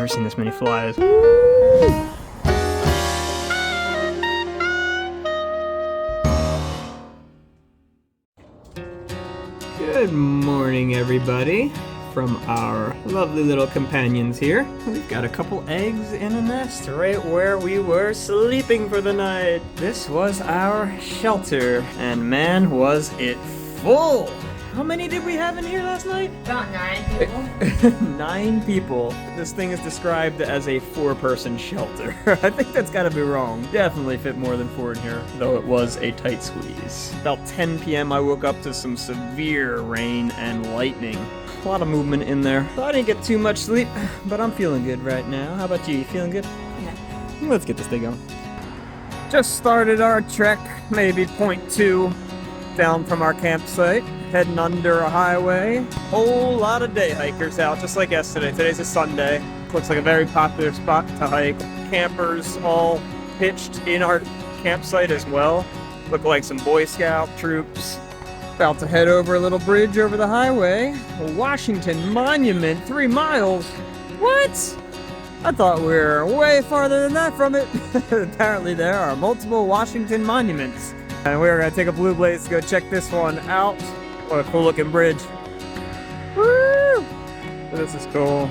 seen this many flies. Good morning, everybody. From our lovely little companions here. We've got a couple eggs in a nest right where we were sleeping for the night. This was our shelter, and man, was it full! How many did we have in here last night? About 9 people. 9 people. This thing is described as a 4-person shelter. I think that's gotta be wrong. Definitely fit more than 4 in here, though it was a tight squeeze. About 10 p.m. I woke up to some severe rain and lightning. A lot of movement in there. So I didn't get too much sleep, but I'm feeling good right now. How about you? You feeling good? Yeah. Let's get this thing going. Just started our trek, maybe 0.2 down from our campsite, heading under a highway. Whole lot of day hikers out, just like yesterday. Today's a Sunday. Looks like a very popular spot to hike. Campers all pitched in our campsite as well. Look like some Boy Scout troops. About to head over a little bridge over the highway. A Washington Monument, 3 miles. What? I thought we were way farther than that from it. Apparently there are multiple Washington monuments. And we're gonna take a Blue Blaze to go check this one out. What a cool looking bridge. Woo! This is cool.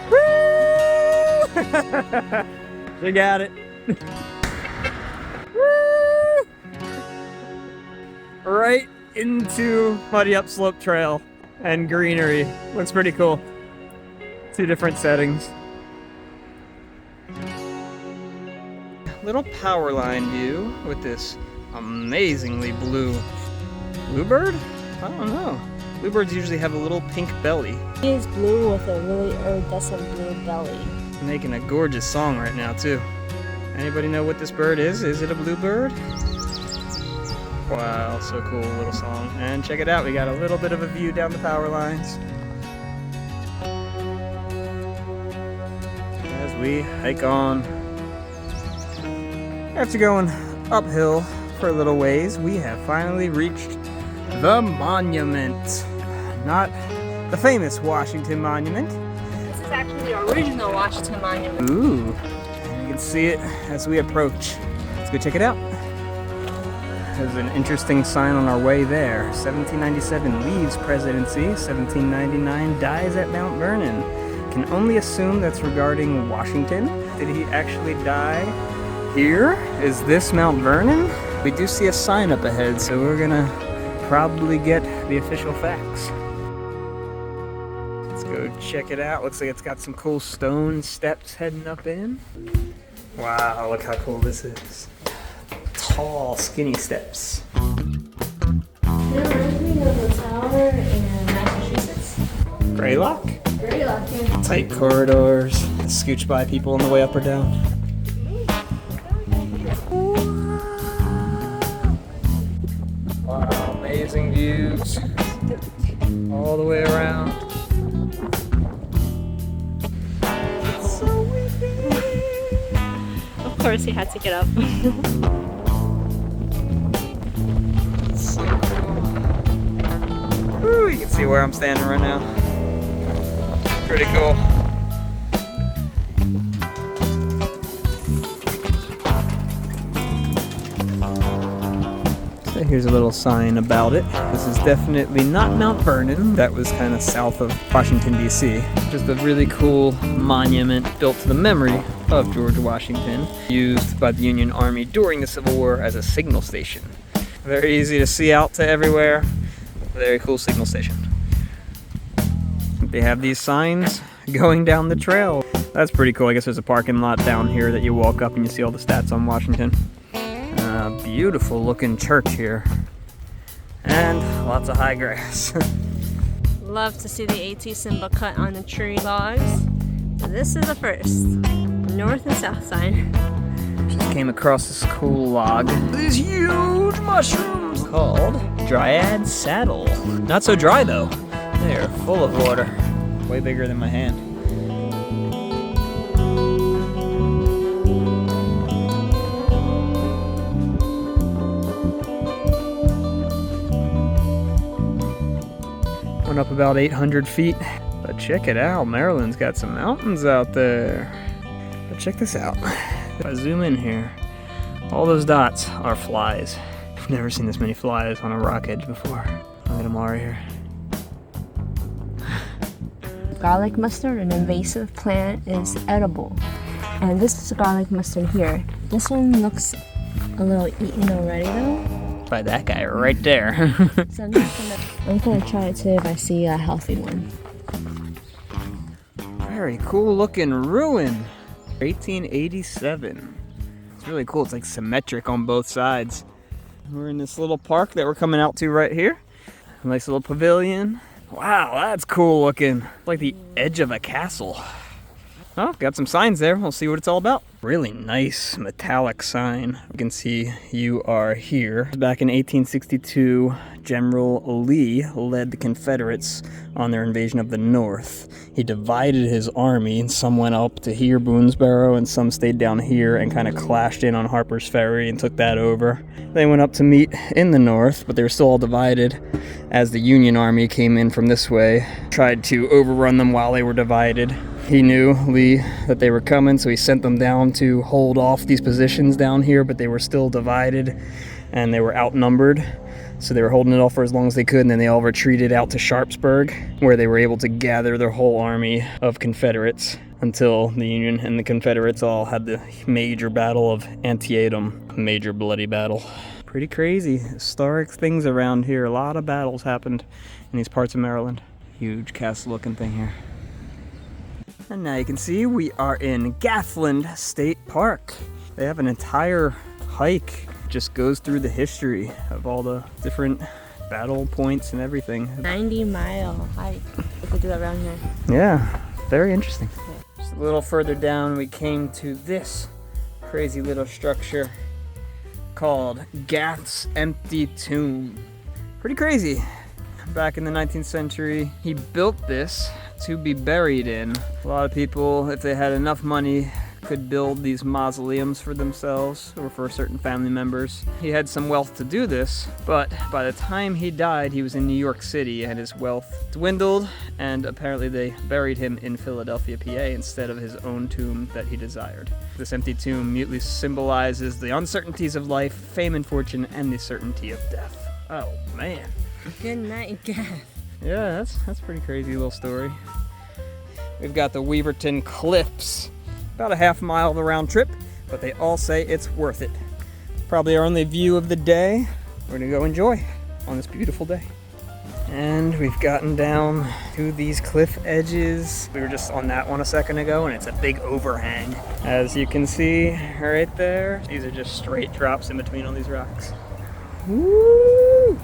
Woo! You got it. Right into muddy upslope trail and greenery. Looks pretty cool. 2 different settings. Little power line view with this amazingly blue bluebird? I don't know. Bluebirds usually have a little pink belly. He is blue with a really iridescent blue belly. Making a gorgeous song right now too. Anybody know what this bird is? Is it a bluebird? Wow, so cool, little song. And check it out, we got a little bit of a view down the power lines as we hike on. After going uphill for a little ways, we have finally reached the monument. Not the famous Washington Monument. This is actually the original Washington Monument. Ooh, and you can see it as we approach. Let's go check it out. There's an interesting sign on our way there. 1797 leaves presidency, 1799 dies at Mount Vernon. Can only assume that's regarding Washington. Did he actually die here? Is this Mount Vernon? We do see a sign up ahead, so we're gonna probably get the official facts. Let's go check it out. Looks like it's got some cool stone steps heading up in. Wow, look how cool this is. Tall, skinny steps. It reminds me of the tower in Massachusetts. Greylock? Greylock, yeah. Tight corridors. Scooch by people on the way up or down. Wow, amazing views. All the way around. It's so windy. Of course he had to get up. Ooh, you can see where I'm standing right now. Pretty cool. So here's a little sign about it. This is definitely not Mount Vernon. That was kind of south of Washington, D.C. Just a really cool monument built to the memory of George Washington, used by the Union Army during the Civil War as a signal station. Very easy to see out to everywhere. Very cool signal station. They have these signs going down the trail. That's pretty cool. I guess there's a parking lot down here that you walk up and you see all the stats on Washington. Beautiful looking church here. And lots of high grass. Love to see the AT symbol cut on the tree logs. So this is the first. North and south side. Just came across this cool log. These huge mushrooms called Dryad Saddle. Not so dry though. They are full of water. Way bigger than my hand. Went up about 800 feet. But check it out, Maryland's got some mountains out there. But check this out. If I zoom in here, all those dots are flies. I've never seen this many flies on a rock edge before. Look at them all right here. Garlic mustard, an invasive plant, is edible. And this is garlic mustard here. This one looks a little eaten already though. By that guy right there. So I'm gonna try it too if I see a healthy one. Very cool looking ruin. 1887. It's really cool. It's like symmetric on both sides. We're in this little park that we're coming out to right here. A nice little pavilion. Wow, that's cool looking. Like the edge of a castle. Oh, got some signs there. We'll see what it's all about. Really nice metallic sign. You can see "You are here." Back in 1862, General Lee led the Confederates on their invasion of the North. He divided his army, and some went up to here, Boonesboro, and some stayed down here and kind of clashed in on Harper's Ferry and took that over. They went up to meet in the North, but they were still all divided as the Union Army came in from this way, tried to overrun them while they were divided. He knew, Lee, that they were coming, so he sent them down to hold off these positions down here, but they were still divided and they were outnumbered. So they were holding it off for as long as they could, and then they all retreated out to Sharpsburg, where they were able to gather their whole army of Confederates until the Union and the Confederates all had the major battle of Antietam, a major bloody battle. Pretty crazy, historic things around here. A lot of battles happened in these parts of Maryland. Huge castle-looking thing here. And now you can see we are in Gathland State Park. They have an entire hike. It just goes through the history of all the different battle points and everything. 90-mile hike. We could do that around here. Yeah, very interesting. Just a little further down, we came to this crazy little structure called Gath's Empty Tomb. Pretty crazy. Back in the 19th century, he built this to be buried in. A lot of people, if they had enough money, could build these mausoleums for themselves or for certain family members. He had some wealth to do this, but by the time he died, he was in New York City and his wealth dwindled, and apparently they buried him in Philadelphia, PA, instead of his own tomb that he desired. This empty tomb mutely symbolizes the uncertainties of life, fame and fortune, and the certainty of death. Oh, man. Good night, Gath. Yeah, that's a pretty crazy little story. We've got the Weaverton Cliffs. About a half mile of the round trip, but they all say it's worth it. Probably our only view of the day. We're gonna go enjoy on this beautiful day. And we've gotten down to these cliff edges. We were just on that one a second ago, and it's a big overhang. As you can see right there, these are just straight drops in between all these rocks. Woo!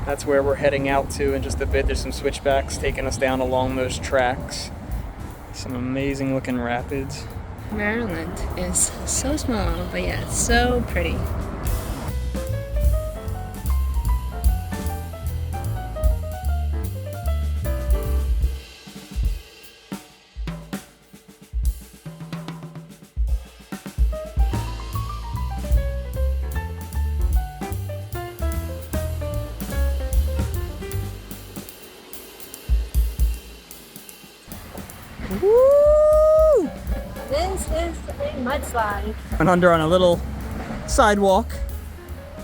That's where we're heading out to in just a bit. There's some switchbacks taking us down along those tracks. Some amazing looking rapids. Maryland is so small, but yeah, it's so pretty. Woo! This is a mudslide. Went under on a little sidewalk.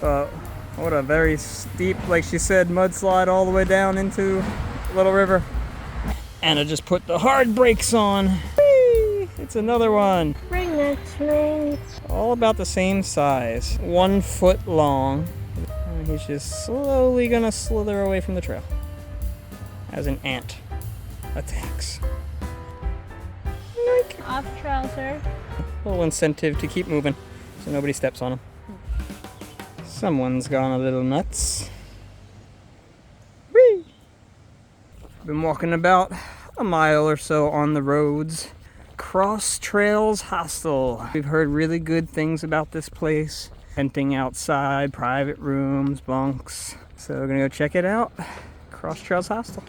What a very steep, like she said, mudslide all the way down into Little River. Anna just put the hard brakes on. Whee! It's another one. Bring it to me. All about the same size. 1 foot long. And he's just slowly gonna slither away from the trail. As an ant attacks. Off trail, sir. A little incentive to keep moving so nobody steps on him. Someone's gone a little nuts. Whee! Been walking about a mile or so on the roads. Cross Trails Hostel. We've heard really good things about this place. Renting outside, private rooms, bunks. So we're gonna go check it out. Cross Trails Hostel.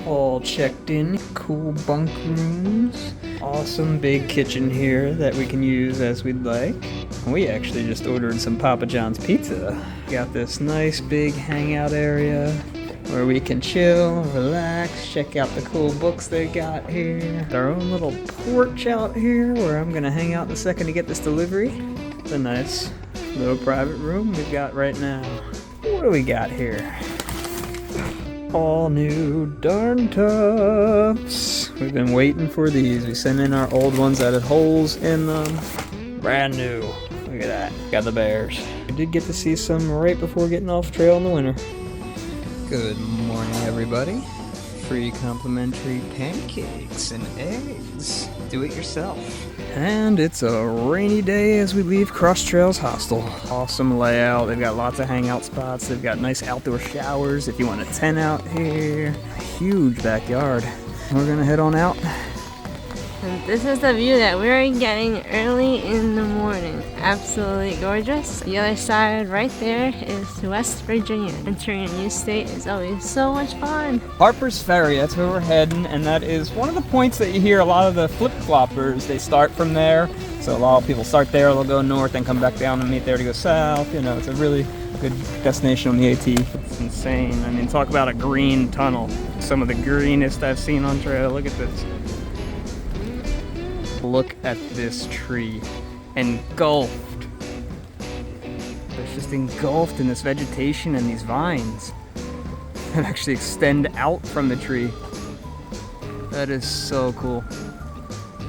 All checked in, cool bunk rooms. Awesome big kitchen here that we can use as we'd like. We actually just ordered some Papa John's pizza. Got this nice big hangout area. where we can chill, relax, check out the cool books they got here. Our own little porch out here where I'm gonna hang out the second to get this delivery. It's a nice little private room we've got right now. What do we got here? All new darn tubs. We've been waiting for these. We sent in our old ones that had holes in them. Brand new. Look at that. Got the bears. We did get to see some right before getting off trail in the winter. Good morning, everybody. Free complimentary pancakes and eggs. Do it yourself. And it's a rainy day as we leave Cross Trails Hostel. Awesome layout. They've got lots of hangout spots. They've got nice outdoor showers if you want a tent out here. Huge backyard. We're gonna head on out. And this is the view that we're getting early in the morning. Absolutely gorgeous. The other side right there is West Virginia. Entering a new state is always so much fun. Harper's Ferry, that's where we're heading, and that is one of the points that you hear a lot of the flip-floppers. They start from there, so a lot of people start there, they'll go north and come back down and meet there to go south. You know, it's a really good destination on the AT. It's insane. I mean, talk about a green tunnel. Some of the greenest I've seen on trail. Look at this. Look at this tree. Engulfed. It's just engulfed in this vegetation and these vines that actually extend out from the tree. That is so cool.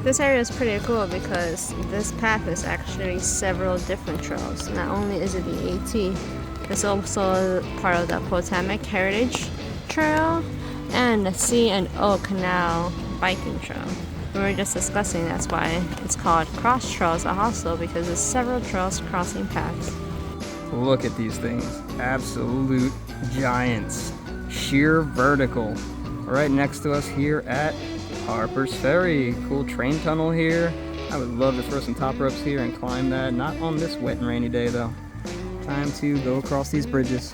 This area is pretty cool because this path is actually several different trails. Not only is it the AT, it's also part of the Potomac Heritage Trail and the C&O Canal Biking Trail. We were just discussing that's why it's called Cross Trails at Hostel, because there's several trails crossing paths. Look at these things. Absolute giants. Sheer vertical. Right next to us here at Harper's Ferry. Cool train tunnel here. I would love to throw some top ropes here and climb that. Not on this wet and rainy day though. Time to go across these bridges.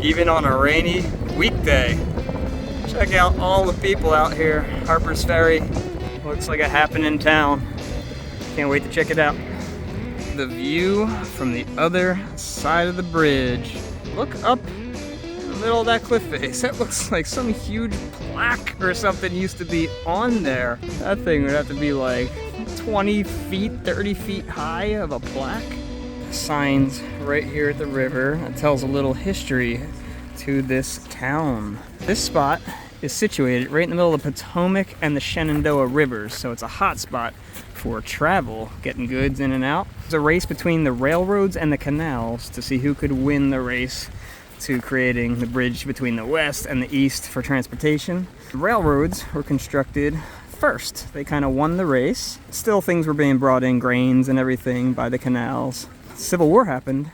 Even on a rainy weekday. Check out all the people out here. Harper's Ferry looks like a happening town. Can't wait to check it out. The view from the other side of the bridge. Look up in the middle of that cliff face. That looks like some huge plaque or something used to be on there. That thing would have to be like 20 feet, 30 feet high of a plaque. Signs right here at the river that tells a little history to this town. This spot is situated right in the middle of the Potomac and the Shenandoah rivers, so it's a hot spot for travel, getting goods in and out. There's a race between the railroads and the canals to see who could win the race to creating the bridge between the west and the east for transportation. The railroads were constructed first. They kind of won the race. Still, things were being brought in, grains and everything, by the canals. Civil War happened,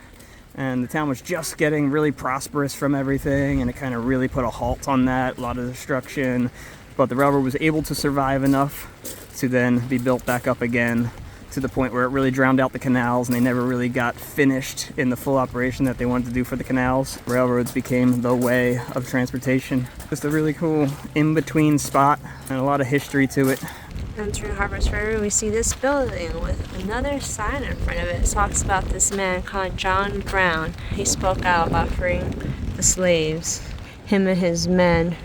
and the town was just getting really prosperous from everything, and it kind of really put a halt on that, a lot of destruction. But the railroad was able to survive enough to then be built back up again to the point where it really drowned out the canals, and they never really got finished in the full operation that they wanted to do for the canals. Railroads became the way of transportation. Just a really cool in-between spot and a lot of history to it. Entering Harper's Ferry, we see this building with another sign in front of it. It talks about this man called John Brown. He spoke out about freeing the slaves. Him and his men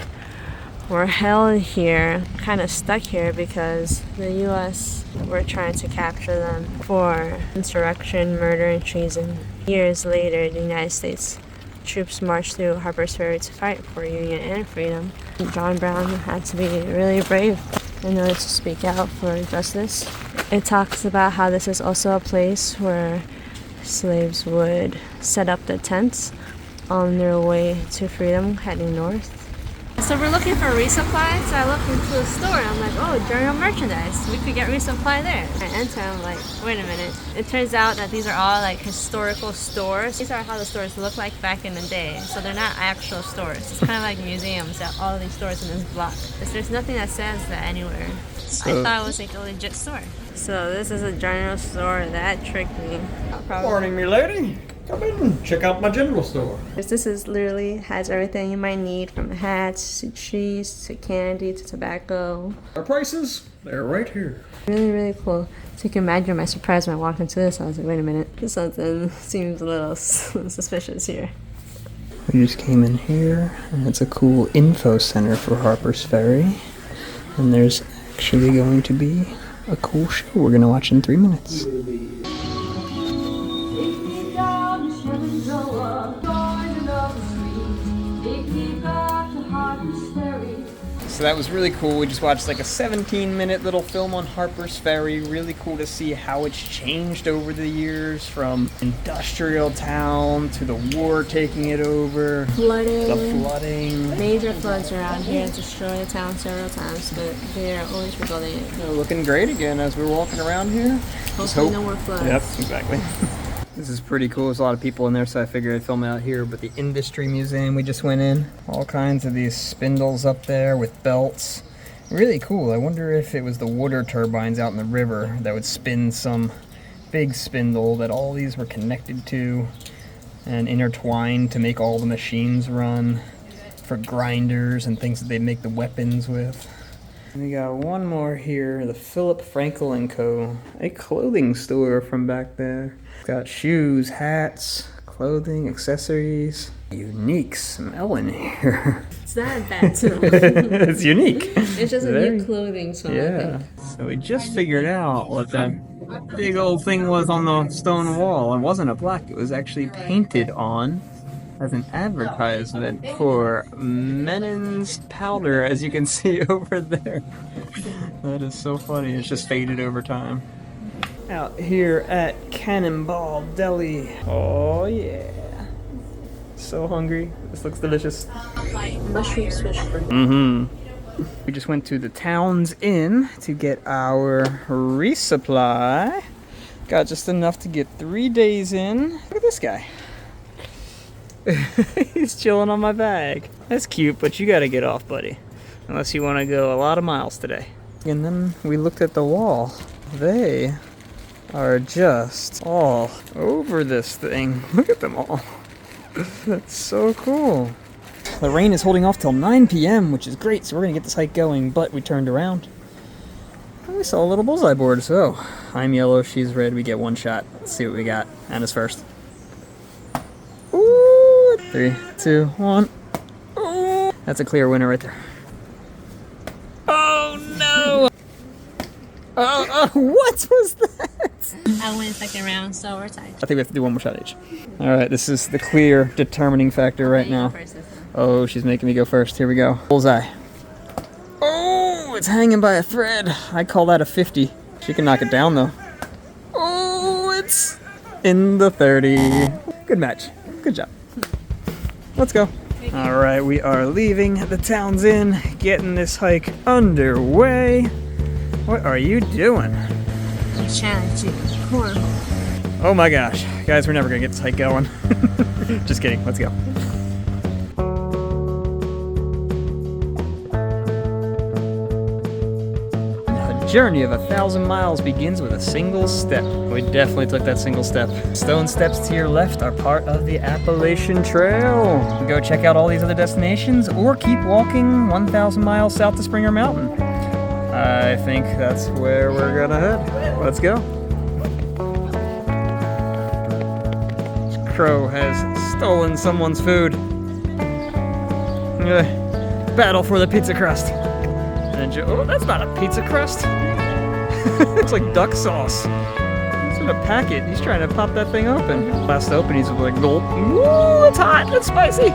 were held here, kind of stuck here because the U.S. were trying to capture them for insurrection, murder, and treason. Years later, the United States troops marched through Harper's Ferry to fight for union and freedom. John Brown had to be really brave in order to speak out for justice. It talks about how this is also a place where slaves would set up the tents on their way to freedom, heading north. So we're looking for resupply, so I looked into the store and I'm like, oh, general merchandise, we could get resupply there. I enter, I'm like, wait a minute. It turns out that these are all like historical stores. These are how the stores look like back in the day, so they're not actual stores. It's kind of like museums, that all of these stores in this block. There's nothing that says that anywhere. I thought it was like a legit store. So this is a general store, that tricked me. Morning, me lady. Come in, check out my general store. This is literally has everything you might need, from hats to cheese to candy to tobacco. Our prices, they're right here. Really, really cool. So you can imagine my surprise when I walked into this. I was like, wait a minute, something seems a little suspicious here. We just came in here, and it's a cool info center for Harper's Ferry. And there's actually going to be a cool show we're going to watch in 3 minutes. So that was really cool. We just watched like a 17-minute little film on Harper's Ferry. Really cool to see how it's changed over the years, from industrial town to the war taking it over. Flooding. The flooding. Major floods around here destroy the town several times, but they're always rebuilding it. They're looking great again as we're walking around here. Hopefully no more floods. Yep, exactly. This is pretty cool. There's a lot of people in there, so I figured I'd film it out here. But the industry museum we just went in, all kinds of these spindles up there with belts. Really cool. I wonder if it was the water turbines out in the river that would spin some big spindle that all these were connected to and intertwined to make all the machines run for grinders and things that they make the weapons with. And we got one more here, the Philip Frankel & Co., a clothing store from back there. Got shoes, hats, clothing, accessories. Unique smell in here. It's not bad too. It's unique. It's just a new clothing smell. Yeah. So we just figured out what that big old thing was on the stone wall. It wasn't a plaque, it was actually painted on as an advertisement for Menin's powder, as you can see over there. That is so funny. It's just faded over time. Out here at Cannonball Deli. Oh yeah. So hungry. This looks delicious. Mushroom swish. We just went to the Towns Inn to get our resupply. Got just enough to get 3 days in. Look at this guy. He's chilling on my bag. That's cute, but you gotta get off, buddy. Unless you want to go a lot of miles today. And then we looked at the wall. They are just all over this thing. Look at them all. That's so cool. The rain is holding off till 9 p.m., which is great, so we're gonna get this hike going, but we turned around. And we saw a little bullseye board, so I'm yellow, she's red, we get one shot. Let's see what we got. Anna's first. Ooh! 3, 2, 1. Ooh! That's a clear winner right there. Oh no! What was that? I went second round, so we're tied. I think we have to do one more shot each. Alright, this is the clear determining factor right now. Oh, she's making me go first. Here we go. Bullseye. Oh, it's hanging by a thread. I call that a 50. She can knock it down though. Oh, it's in the 30. Good match. Good job. Let's go. Alright, we are leaving the Towns Inn, getting this hike underway. What are you doing? I'm challenging. Oh my gosh. Guys, we're never gonna get this hike going. Just kidding. Let's go. A journey of 1,000 miles begins with a single step. We definitely took that single step. Stone steps to your left are part of the Appalachian Trail. Go check out all these other destinations or keep walking 1,000 miles south to Springer Mountain. I think that's where we're gonna head. Let's go. This crow has stolen someone's food. Battle for the pizza crust. Oh, that's not a pizza crust. Looks like duck sauce. It's in a packet. He's trying to pop that thing open. Last open, he's like, gulp. Ooh, it's hot. It's spicy.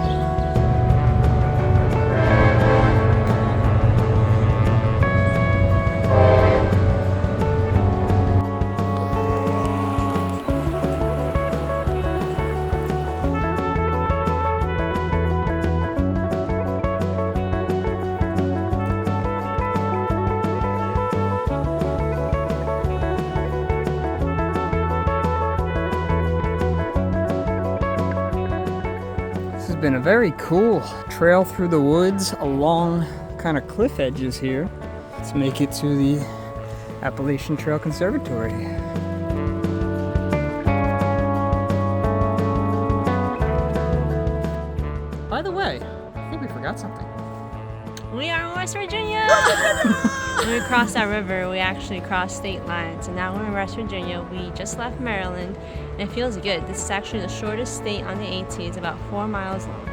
Been a very cool trail through the woods along kind of cliff edges here. Let's make it to the Appalachian Trail Conservatory. got something. We are in West Virginia! When we crossed that river, we actually crossed state lines. And now we're in West Virginia. We just left Maryland, and it feels good. This is actually the shortest state on the AT. It's about 4 miles long.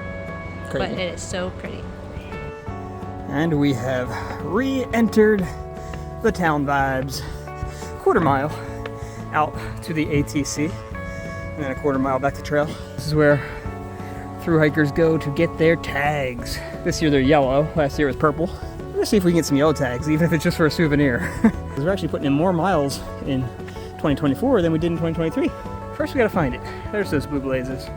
Crazy. But it is so pretty. And we have re-entered the town vibes. Quarter mile out to the ATC, and then a quarter mile back to trail. This is where thru-hikers go to get their tags. This year they're yellow, last year was purple. Let's see if we can get some yellow tags, even if it's just for a souvenir. We're actually putting in more miles in 2024 than we did in 2023. First we gotta find it. There's those blue blazes.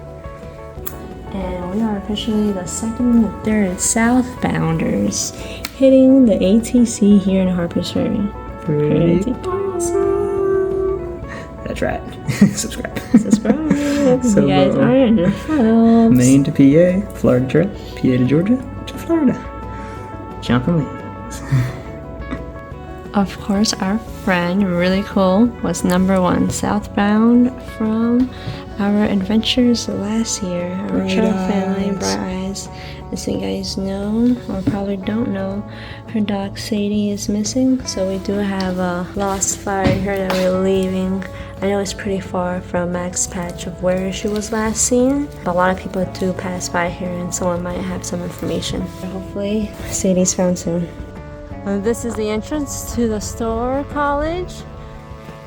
And we are officially the second and third southbounders hitting the ATC here in Harper's Ferry. Pretty awesome. That's right. Subscribe. Subscribe. So, you guys aren't your helps. Maine to PA, Florida Trail, PA to Georgia, to Florida. Jumping wings. Of course, our friend, really cool, was #1 southbound from our adventures last year. Our Bright trail eyes. family, Bright Eyes. As you guys know, or probably don't know, her dog Sadie is missing. So we do have a lost fire here that we're leaving. I know it's pretty far from Max Patch of where she was last seen, but a lot of people do pass by here and someone might have some information. Hopefully, Sadie's found soon. This is the entrance to the Store College,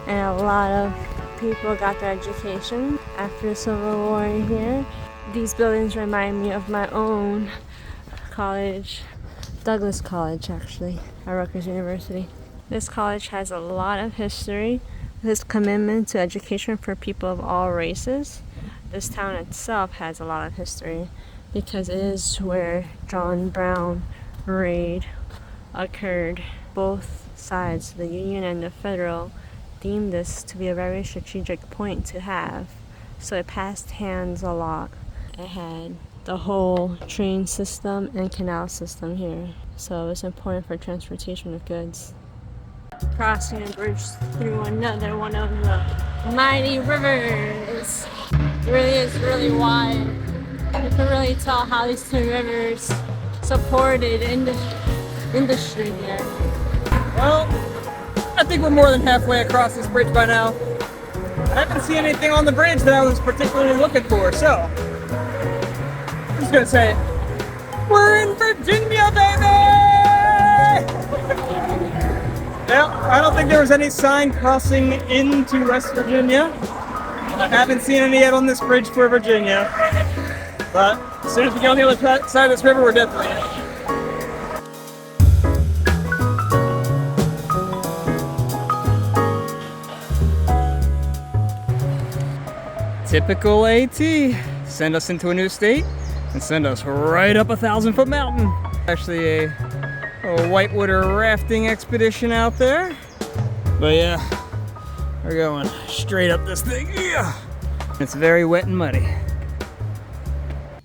and a lot of people got their education after the Civil War here. These buildings remind me of my own college, Douglas College actually, at Rutgers University. This college has a lot of history. This commitment to education for people of all races. This town itself has a lot of history because it is where John Brown raid occurred. Both sides, the Union and the Federal, deemed this to be a very strategic point to have. So it passed hands a lot. It had the whole train system and canal system here. So it's important for transportation of goods. Crossing a bridge through another one of the mighty rivers. It really is really wide. You can really tell how these two rivers supported industry here. Well, I think we're more than halfway across this bridge by now. I haven't seen anything on the bridge that I was particularly looking for, so I'm just gonna say, we're in Virginia, baby! Well, I don't think there was any sign crossing into West Virginia. I haven't seen any yet on this bridge for Virginia. But as soon as we get on the other side of this river, we're definitely in. Typical AT. Send us into a new state and send us right up a 1,000-foot mountain. Actually a whitewater rafting expedition out there. But yeah, we're going straight up this thing. Yeah. It's very wet and muddy.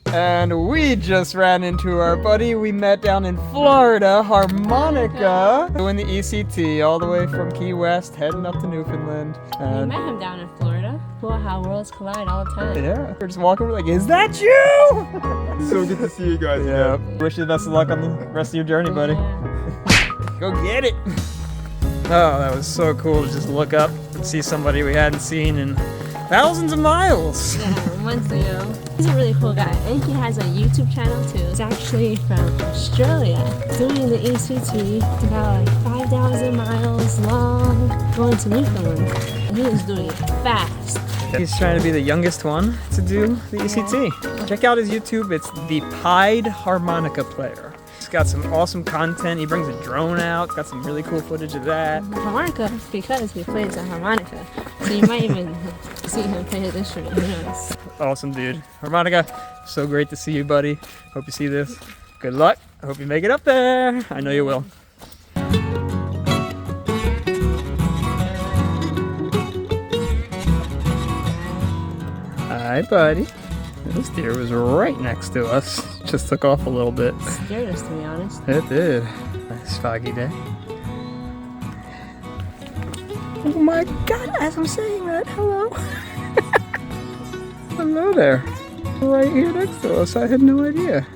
And we just ran into our buddy we met down in Florida, Harmonica, doing the ECT all the way from Key West, heading up to Newfoundland. We met him down in Florida. Cool how worlds collide all the time. Yeah, we're just walking, we're like, is that you? So good to see you guys. Yeah. Wish you the best of luck on the rest of your journey, buddy. Yeah. Go get it. Oh, that was so cool to just look up and see somebody we hadn't seen in thousands of miles. Yeah, months ago. He's a really cool guy, and he has a YouTube channel too. He's actually from Australia, doing the ECT. It's about like 5,000 miles long, going to Newfoundland. And he was doing it fast. He's trying to be the youngest one to do the ECT. Check out his YouTube. It's the Pied Harmonica Player. He's got some awesome content. He brings a drone out. It's got some really cool footage of that. Harmonica, because he plays a harmonica. So you might even see him play his instrument. Who knows? Awesome, dude. Harmonica, so great to see you, buddy. Hope you see this. Good luck. I hope you make it up there. I know you will. Hi, buddy. This deer was right next to us. Just took off a little bit. Scared us, to be honest. It did. Nice foggy day. Oh my god, as I'm saying that, hello. Hello there. Right here next to us. I had no idea.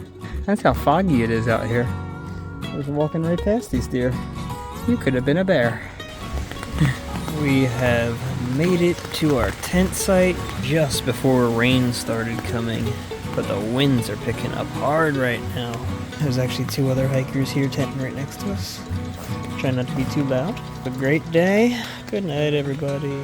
That's how foggy it is out here. I was walking right past these deer. You could have been a bear. We have made it to our tent site just before rain started coming, but the winds are picking up hard right now. There's actually 2 other hikers here tenting right next to us. Try not to be too loud. A great day. Good night, everybody.